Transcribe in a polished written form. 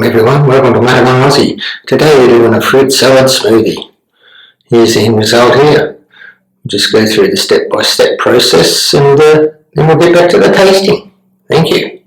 Welcome everyone, welcome to Mate on Aussie. Today we're doing a fruit salad smoothie. Here's the end result here. We'll just go through the step-by-step process and then we'll get back to the tasting. Thank you.